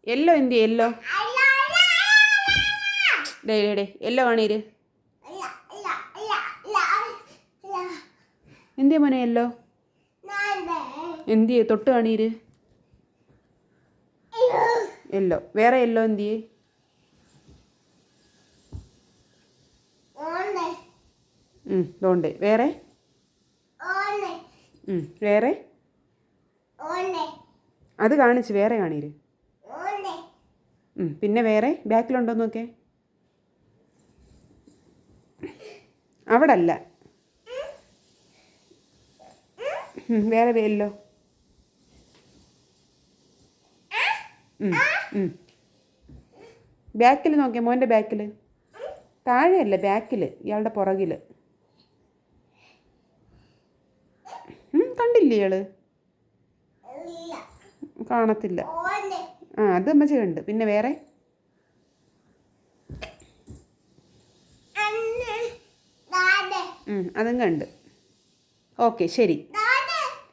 yellow എന്ത് yellow ഡേ ഡേ ഡേ യെല്ലോ കാണീര് എന്തിയ മോനെ യെല്ലോ എന്തിയെ തൊട്ട് കാണീര് യെല്ലോ വേറെ യെല്ലോ എന്തിയെ ഇതുണ്ട് വേറെ വേറെ അത് കാണിച്ച് വേറെ കാണീര് പിന്നെ വേറെ ബാക്കിലുണ്ടോ നോക്കേ അവിടെ അല്ല വേറെ യെല്ലോ ബാക്കിൽ നോക്കിയേ മോൻ്റെ ബാക്കിൽ താഴെയല്ല ബാക്കിൽ ഇയാളുടെ പുറകിൽ കണ്ടില്ലേ ഇയാള് കാണത്തില്ല അത് അമ്മച്ചി കണ്ട് പിന്നെ വേറെ അതും കണ്ട് ഓക്കെ ശരി